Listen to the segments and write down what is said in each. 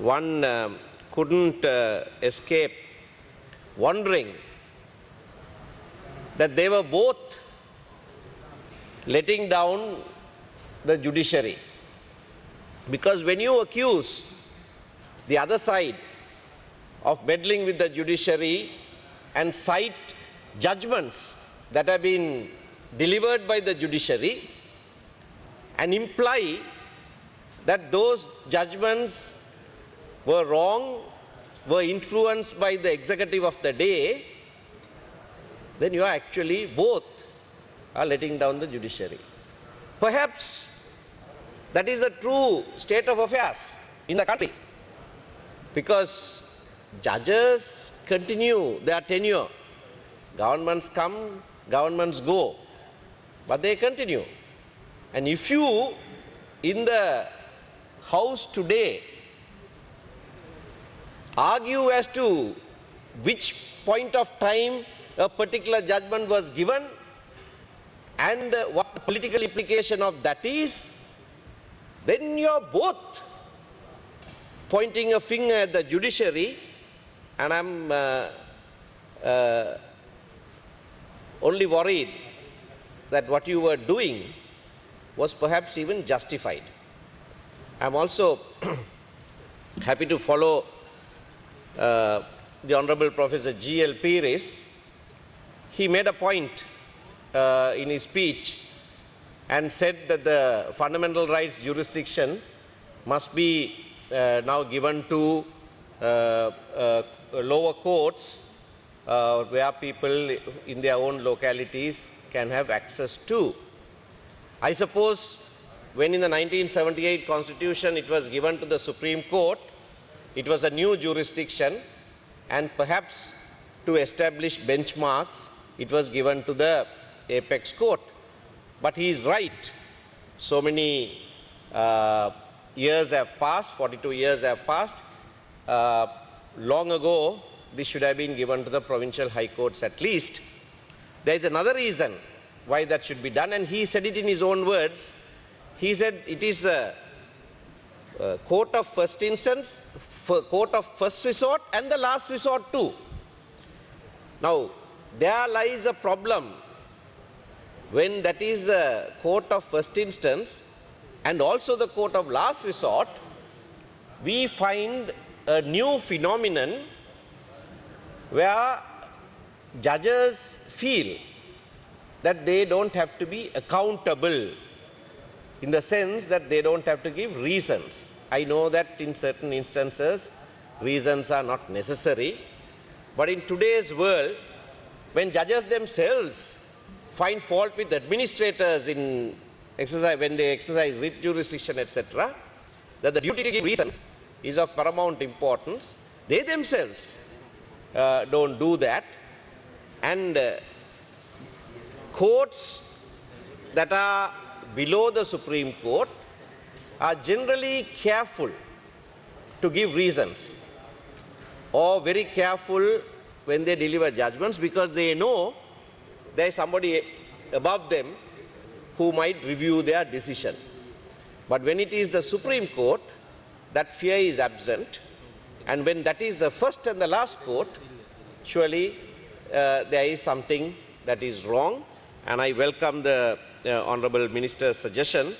one couldn't escape wondering that they were both letting down the judiciary. Because when you accuse the other side of meddling with the judiciary and cite judgments that have been delivered by the judiciary and imply that those judgments were wrong, were influenced by the executive of the day, then you are actually both are letting down the judiciary. Perhaps that is the true state of affairs in the country, because judges continue their tenure. Governments come, governments go, but they continue. And if you, in the House today, argue as to which point of time a particular judgment was given and what the political implication of that is, then you are both pointing a finger at the judiciary, and I'm only worried that what you were doing was perhaps even justified. I'm also happy to follow the Honorable Professor G.L. Pires. He made a point in his speech and said that the fundamental rights jurisdiction must be now given to lower courts where people in their own localities can have access to. I suppose when in the 1978 Constitution it was given to the Supreme Court, it was a new jurisdiction, and perhaps to establish benchmarks, it was given to the apex court. But he is right. So many years have passed, 42 years have passed. Long ago, this should have been given to the provincial high courts at least. There is another reason why that should be done, and he said it in his own words. He said it is a court of first instance, court of first resort, and the last resort too. Now, there lies a problem when that is the court of first instance and also the court of last resort. We find a new phenomenon where judges feel that they don't have to be accountable, in the sense that they don't have to give reasons. I know that in certain instances reasons are not necessary, but in today's world, when judges themselves find fault with administrators in exercise, when they exercise writ jurisdiction, etc., that the duty to give reasons is of paramount importance, they themselves don't do that. And courts that are below the Supreme Court are generally careful to give reasons, or very careful when they deliver judgments, because they know there is somebody above them who might review their decision. But when it is the Supreme Court, that fear is absent, and when that is the first and the last court, surely there is something that is wrong. And I welcome the Honourable Minister's suggestion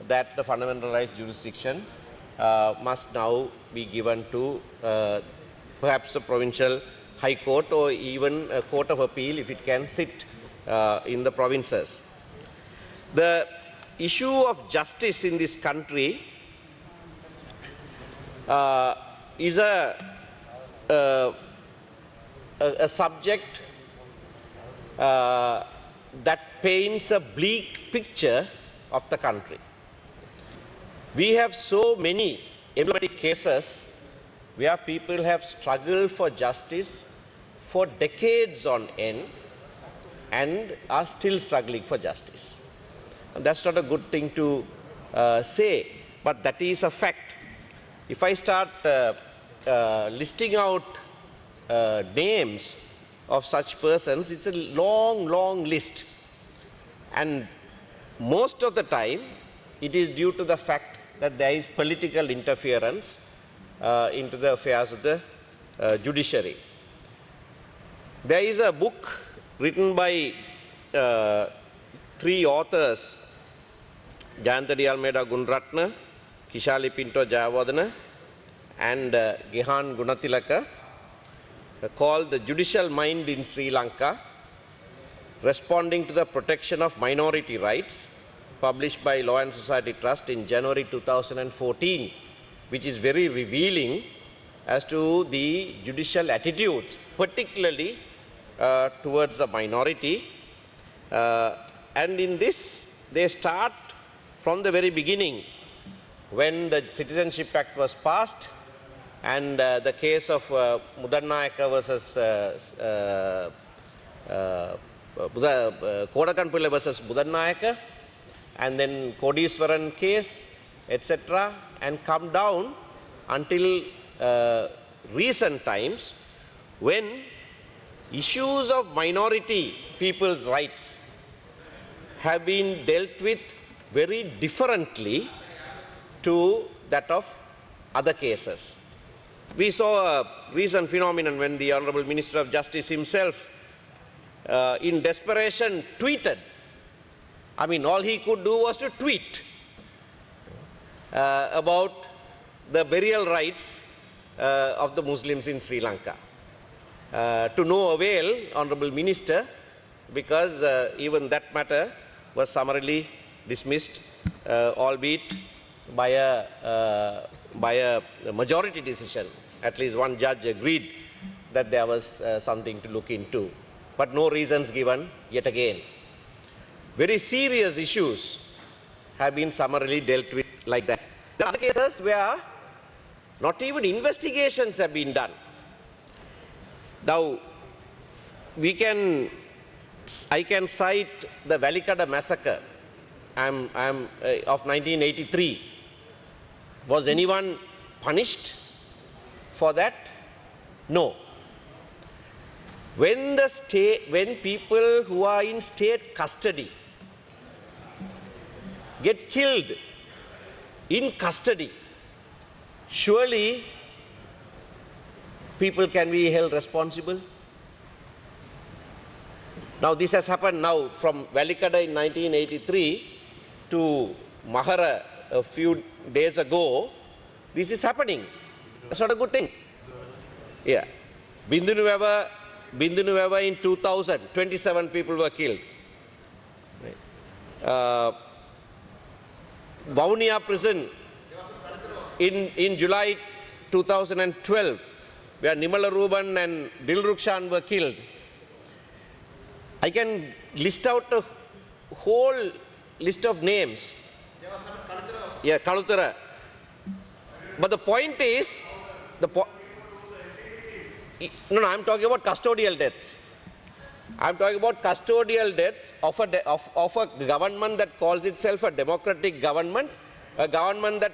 that the fundamental rights jurisdiction must now be given to perhaps a provincial high court, or even a court of appeal if it can sit in the provinces. The issue of justice in this country is a subject that paints a bleak picture of the country. We have so many emblematic cases where people have struggled for justice for decades on end and are still struggling for justice. And that's not a good thing to say, but that is a fact. If I start listing out names of such persons, it's a long, long list. And most of the time, it is due to the fact that there is political interference into the affairs of the judiciary. There is a book written by three authors, Jayantha D. Almeida Gunratna, Kishali Pinto Jayawardena, and Gehan Gunatilaka, called The Judicial Mind in Sri Lanka, Responding to the Protection of Minority Rights, published by Law and Society Trust in January 2014, which is very revealing as to the judicial attitudes, particularly towards the minority. And in this, they start from the very beginning, when the Citizenship Act was passed, and the case of Mudannayaka versus Kodakanpilla versus Mudannayaka, and then Kodiswaran case, etc., and come down until recent times, when issues of minority people's rights have been dealt with very differently to that of other cases. We saw a recent phenomenon when the Honorable Minister of Justice himself, in desperation, tweeted. I mean, all he could do was to tweet about the burial rights of the Muslims in Sri Lanka. To no avail, Honorable Minister, because even that matter was summarily dismissed, albeit by a majority decision. At least one judge agreed that there was something to look into, but no reasons given yet again. Very serious issues have been summarily dealt with like that. There are other cases where not even investigations have been done. Now, I can cite the Valikada massacre of 1983. Was anyone punished for that? No. When people who are in state custody get killed in custody, surely people can be held responsible. Now this has happened now from Valikada in 1983 to Mahara a few days ago. This is happening. That's not a good thing. Yeah. Bindunuweva in 2000, 27 people were killed. Vavuniya prison in July 2012, where Nimala Ruban and Dilrukshan were killed. I can list out a whole list of names. Yeah, Kalutara. But the point is, no, I'm talking about custodial deaths. I'm talking about custodial deaths of a government that calls itself a democratic government, a government that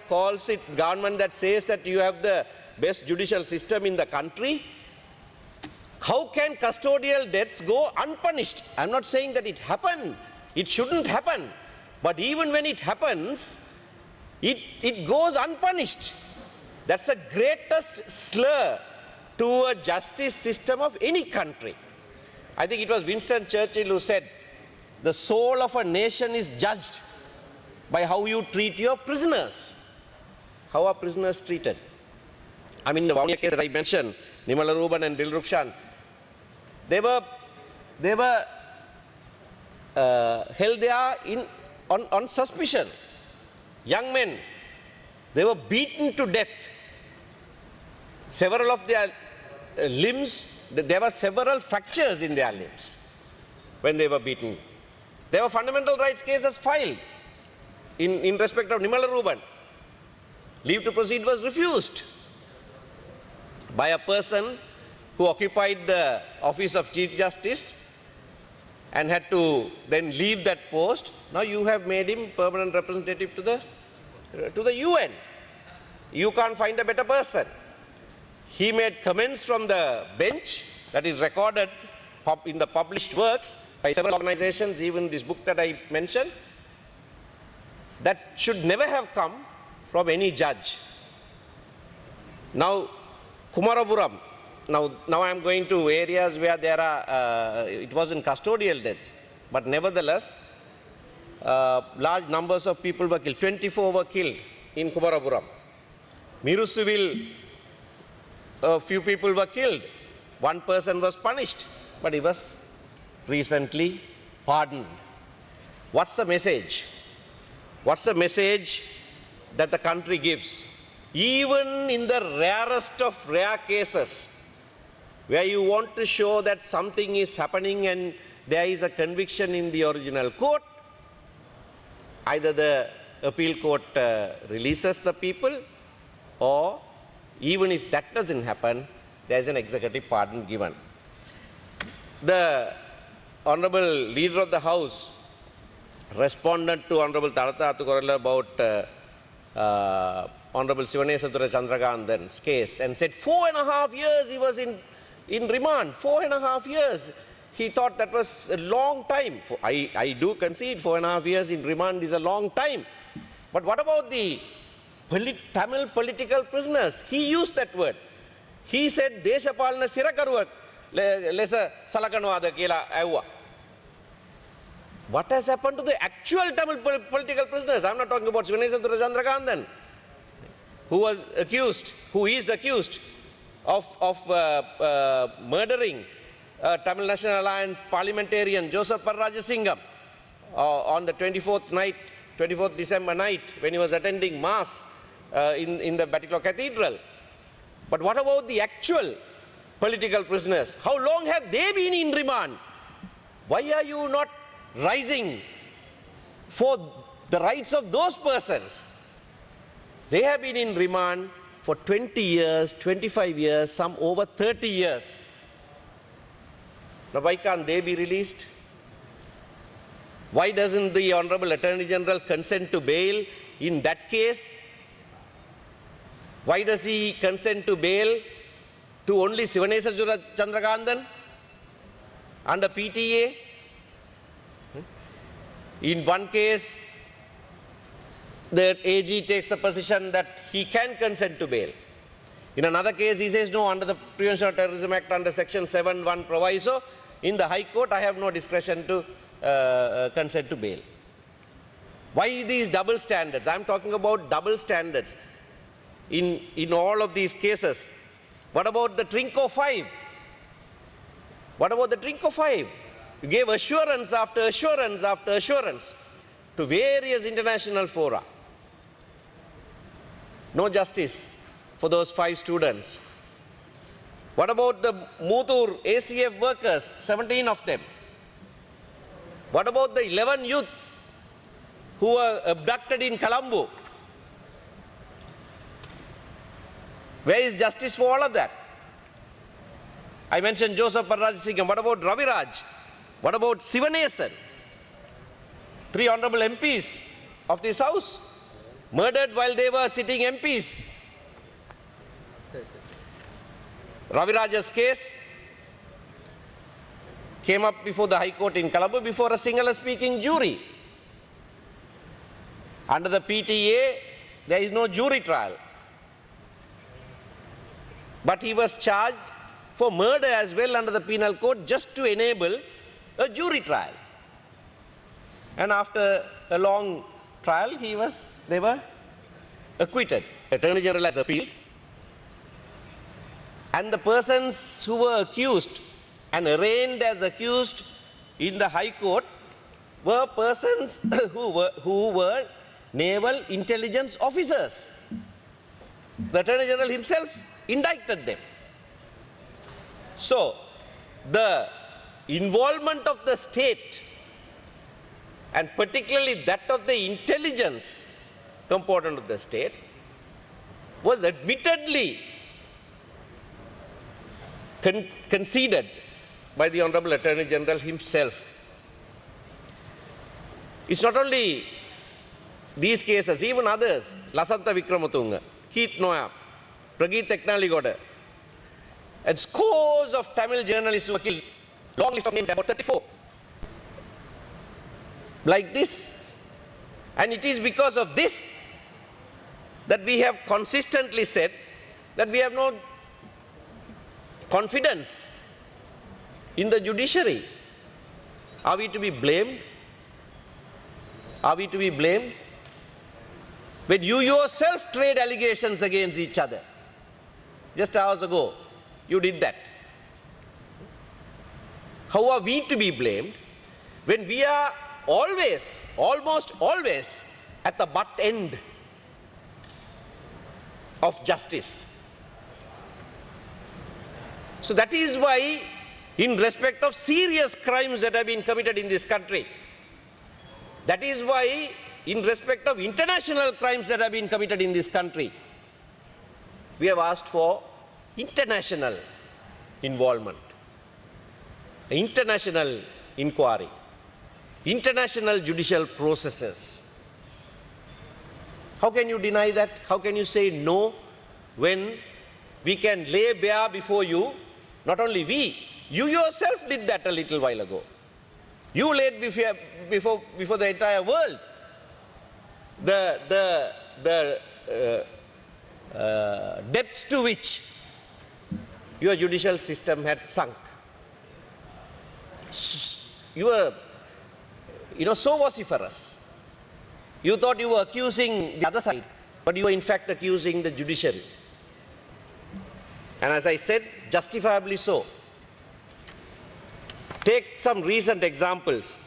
says that you have the best judicial system in the country. How can custodial deaths go unpunished? I'm not saying that it happened. It shouldn't happen. But even when it happens, it goes unpunished. That's the greatest slur to a justice system of any country. I think it was Winston Churchill who said, the soul of a nation is judged by how you treat your prisoners. How are prisoners treated? I mean, the Vavuniya case that I mentioned, Nimala Ruban and Dilrukshan, they were held there on suspicion. Young men, they were beaten to death. Several of their limbs, there were several fractures in their limbs when they were beaten. There were fundamental rights cases filed in respect of Nimala Ruban. Leave to proceed was refused by a person who occupied the office of Chief Justice and had to then leave that post. Now you have made him permanent representative to the UN. You can't find a better person. He made comments from the bench that is recorded in the published works by several organizations, even this book that I mentioned, that should never have come from any judge. Now, Kumarapuram. Now I am going to areas where there are, it was in custodial deaths, but nevertheless, large numbers of people were killed. 24 were killed in Kumarapuram. Mirusuvil, a few people were killed. One person was punished, but he was recently pardoned. What's the message? What's the message that the country gives? Even in the rarest of rare cases, where you want to show that something is happening and there is a conviction in the original court, either the appeal court releases the people, or even if that doesn't happen, there is an executive pardon given. The Honorable Leader of the House responded to Honorable Taratha Athukorala about Honorable Sivanesathura Chandrakanthan's case and said 4.5 years he was in remand. 4.5 years. He thought that was a long time. I do concede 4.5 years in remand is a long time. But what about the Tamil political prisoners? He used that word. He said, Deshapalana Sirakaruwak lesa salakanwada kila aywa. What has happened to the actual Tamil political prisoners? I am not talking about Sivanesathura Chandrakanthan, who is accused of murdering Tamil National Alliance parliamentarian Joseph Parrajasingam on the 24th December night when he was attending Mass in the Batticaloa Cathedral. But what about the actual political prisoners? How long have they been in remand? Why are you not rising for the rights of those persons? They have been in remand for 20 years, 25 years, some over 30 years. Now why can't they be released? Why doesn't the Honorable Attorney General consent to bail in that case? Why does he consent to bail to only Sivanesathura Chandrakanthan under PTA? In one case, the AG takes a position that he can consent to bail. In another case, he says, no, under the Prevention of Terrorism Act, under Section 7(1) proviso, in the High Court, I have no discretion to consent to bail. Why these double standards? I am talking about double standards in all of these cases. What about the Trinco 5? What about the Trinco 5? You gave assurance after assurance after assurance to various international fora. No justice for those 5 students. What about the Muthoor ACF workers, 17 of them? What about the 11 youth who were abducted in Colombo? Where is justice for all of that? I mentioned Joseph Parrajasingam. What about Ravi Raj? What about Sivanesan? 3 honorable MPs of this house murdered while they were sitting MPs. Ravi Raj's case came up before the High Court in Colombo before a Sinhala speaking jury. Under the PTA, there is no jury trial. But he was charged for murder as well under the penal code just to enable a jury trial. And after a long trial, they were acquitted. Attorney General has appealed. And the persons who were accused and arraigned as accused in the High Court were persons who were naval intelligence officers. The Attorney General himself indicted them. So, the involvement of the state, and particularly that of the intelligence component of the state, was admittedly conceded by the Honorable Attorney General himself. It's not only these cases, even others, Lasantha Wickramatunge, Heath Noah, Prageeth Teknaligoda, and scores of Tamil journalists who were killed, long list of names, about 34, like this. And it is because of this that we have consistently said that we have no confidence in the judiciary. Are we to be blamed? Are we to be blamed? When you yourself trade allegations against each other, just hours ago, you did that. How are we to be blamed when we are always, almost always, at the butt end of justice? So that is why, in respect of serious crimes that have been committed in this country, that is why, in respect of international crimes that have been committed in this country, we have asked for international involvement, international inquiry, international judicial processes. How can you deny that? How can you say no when we can lay bare before you, not only we, you yourself did that a little while ago. You laid before the entire world the depths to which your judicial system had sunk. You were, so vociferous. You thought you were accusing the other side, but you were in fact accusing the judiciary. And as I said, justifiably so. Take some recent examples.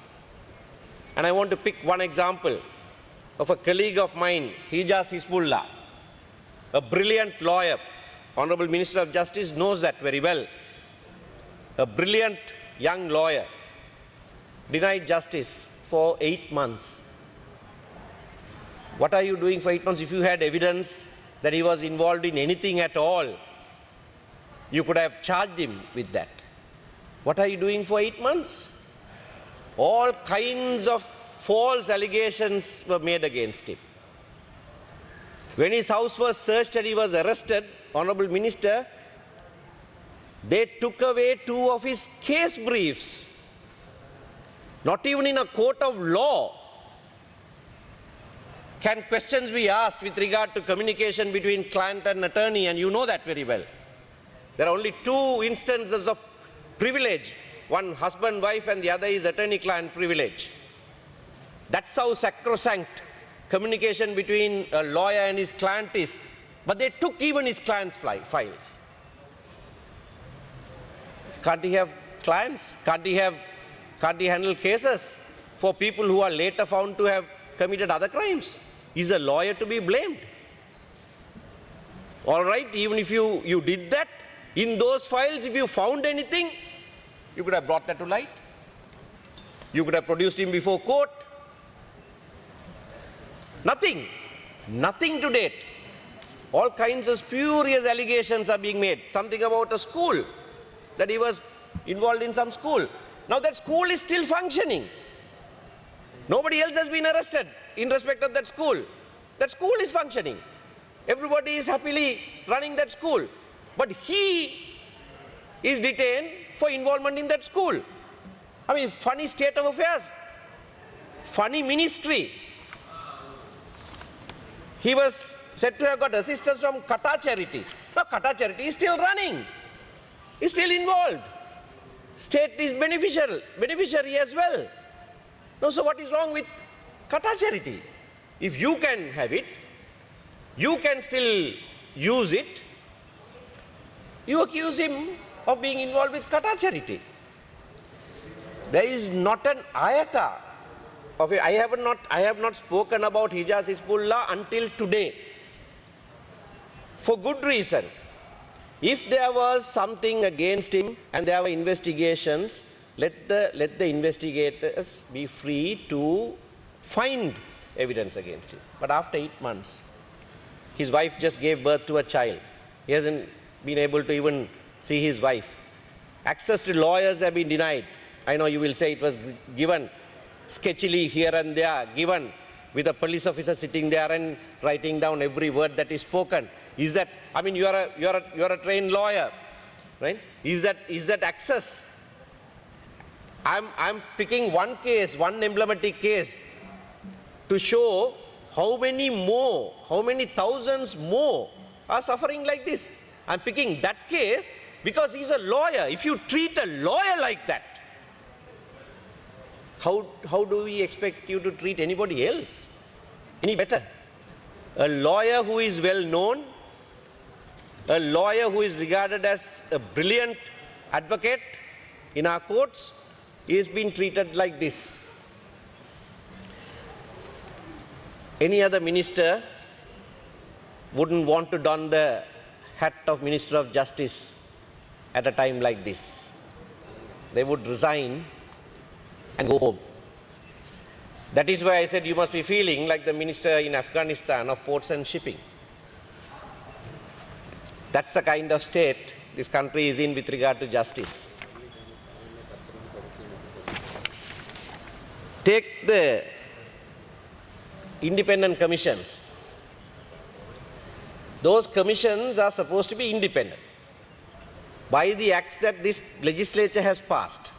And I want to pick one example of a colleague of mine, Hijaz Hizbullah, a brilliant lawyer. Honorable Minister of Justice knows that very well. A brilliant young lawyer, denied justice for 8 months. What are you doing for 8 months? If you had evidence that he was involved in anything at all, you could have charged him with that. What are you doing for 8 months? All kinds of false allegations were made against him. When his house was searched and he was arrested, Honorable Minister, they took away 2 of his case briefs. Not even in a court of law can questions be asked with regard to communication between client and attorney, and you know that very well. There are only 2 instances of privilege, one husband-wife and the other is attorney-client privilege. That's how sacrosanct communication between a lawyer and his client is. But they took even his client's files. Can't he have clients? Can't he handle cases for people who are later found to have committed other crimes? Is a lawyer to be blamed? All right, even if you did that, in those files, if you found anything, you could have brought that to light. You could have produced him before court. Nothing. Nothing to date. All kinds of spurious allegations are being made. Something about a school, that he was involved in some school. Now that school is still functioning. Nobody else has been arrested in respect of that school. That school is functioning. Everybody is happily running that school. But he is detained for involvement in that school. I mean, funny state of affairs. Funny ministry. He was said to have got assistance from Qatar Charity. Now Qatar Charity is still running. Is still involved. State is beneficiary as well. Now, so what is wrong with Qatar Charity? If you can have it, you can still use it, you accuse him of being involved with Qatar Charity. There is not an iota of it. I have not spoken about Hijaz Hizbullah until today. For good reason. If there was something against him and there were investigations, let the investigators be free to find evidence against him. But after 8 months, his wife just gave birth to a child. He hasn't been able to even see his wife. Access to lawyers have been denied. I know you will say it was given sketchily here and there, given with a police officer sitting there and writing down every word that is spoken. Is that, I mean, you are a trained lawyer, right? Is that access? I'm picking one case, one emblematic case, to show how many thousands more are suffering like this. I'm picking that case because he's a lawyer. If you treat a lawyer like that, how do we expect you to treat anybody else any better? A lawyer who is well known, a lawyer who is regarded as a brilliant advocate in our courts, is being treated like this. Any other minister wouldn't want to don the hat of Minister of Justice at a time like this. They would resign and go home. That is why I said you must be feeling like the minister in Afghanistan of ports and shipping. That's the kind of state this country is in with regard to justice. Take the independent commissions. Those commissions are supposed to be independent. By the acts that this legislature has passed,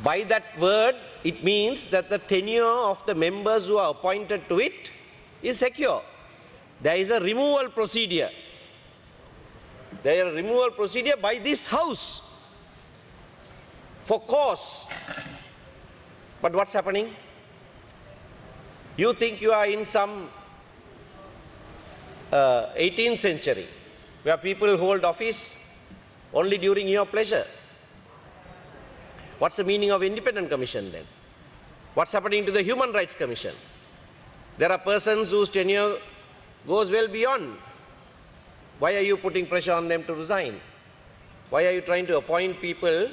by that word, it means that the tenure of the members who are appointed to it is secure. There is a removal procedure. There is a removal procedure by this House for cause. But what's happening? You think you are in some 18th century, where people hold office only during your pleasure. What's the meaning of independent commission then? What's happening to the Human Rights Commission? There are persons whose tenure goes well beyond. Why are you putting pressure on them to resign? Why are you trying to appoint people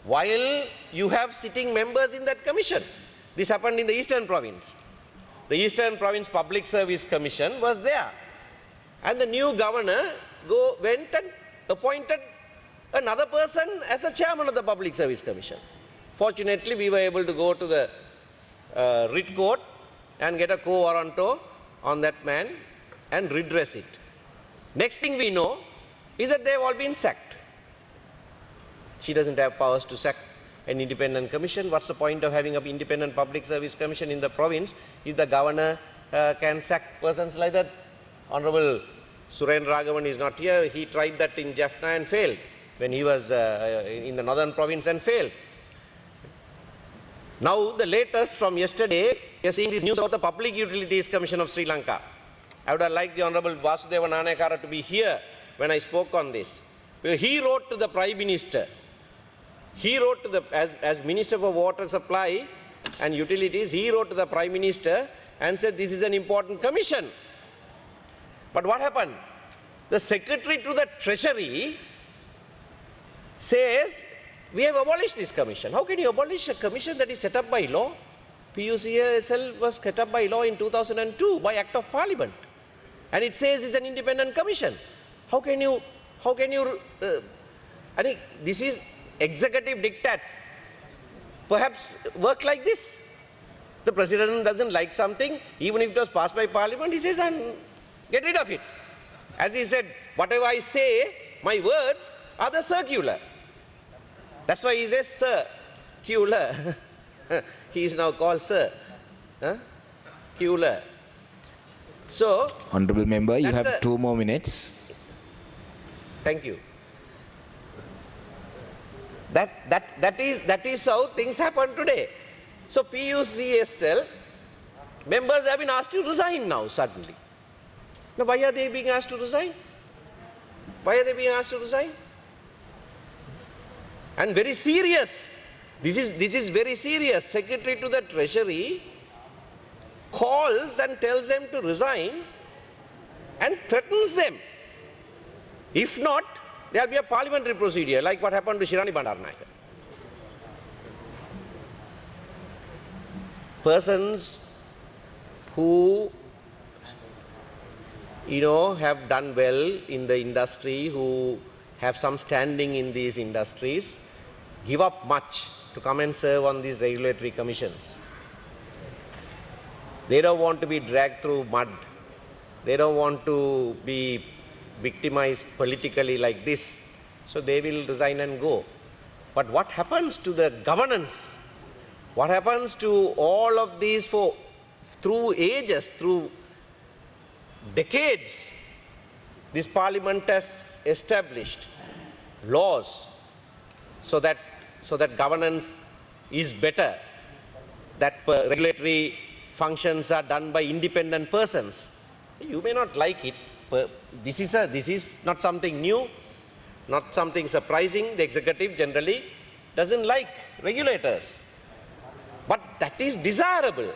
while you have sitting members in that commission? This happened in the Eastern Province. The Eastern Province Public Service Commission was there. And the new governor went and appointed another person as the chairman of the Public Service Commission. Fortunately, we were able to go to the writ court and get a quo warranto on that man and redress it. Next thing we know is that they've all been sacked. She doesn't have powers to sack an independent commission. What's the point of having an independent public service commission in the province if the governor can sack persons like that? Honorable Surendra Raghavan is not here. He tried that in Jaffna and failed when he was in the northern province and failed. Now the latest from yesterday, we are seeing this news about the Public Utilities Commission of Sri Lanka. I would have liked the Honorable Vasudeva Nanayakara to be here when I spoke on this. He wrote to the Prime Minister. He wrote to the, as Minister for Water Supply and Utilities, he wrote to the Prime Minister and said this is an important commission. But what happened? The Secretary to the Treasury says, we have abolished this commission. How can you abolish a commission that is set up by law? PUCSL was set up by law in 2002 by Act of Parliament. And it says it's an independent commission. How can you, I think this is executive diktats. Perhaps work like this. The President doesn't like something, even if it was passed by Parliament, he says, get rid of it. As he said, whatever I say, my words are the circular. That's why he says circular. He is now called Sir. Circular. So, Honourable Member, you have 2 more minutes. Thank you. That is how things happen today. So PUCSL members have been asked to resign now suddenly. Now why are they being asked to resign? Why are they being asked to resign? And very serious. This is very serious. Secretary to the Treasury calls and tells them to resign and threatens them. If not, there will be a parliamentary procedure like what happened to Shirani Bandaranaike. Persons who have done well in the industry, who have some standing in these industries, give up much to come and serve on these regulatory commissions. They don't want to be dragged through mud. They don't want to be victimized politically like this. So they will resign and go. But what happens to the governance? What happens to all of these through ages, through decades? this parliament has established laws so that governance is better, that regulatory functions are done by independent persons. You may not like it, but this is not something new, not something surprising. The executive generally doesn't like regulators. But that is desirable.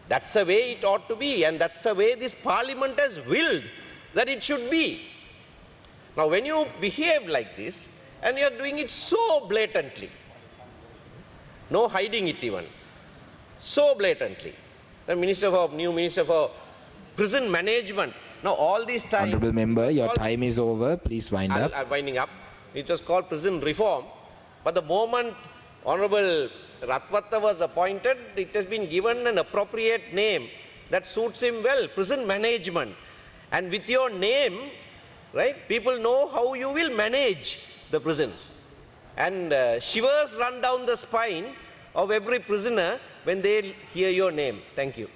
That's the way it ought to be, and that's the way this parliament has willed that it should be. Now, when you behave like this, and you are doing it so blatantly, no hiding it even, so blatantly, the new Minister for Prison Management, now all this time... Honourable Member, your time is over. Please wind up. I'm winding up. It was called prison reform, but the moment Honourable Ratwatta was appointed, it has been given an appropriate name that suits him well, prison management. And with your name, right, people know how you will manage the prisons. And shivers run down the spine of every prisoner when they hear your name. Thank you.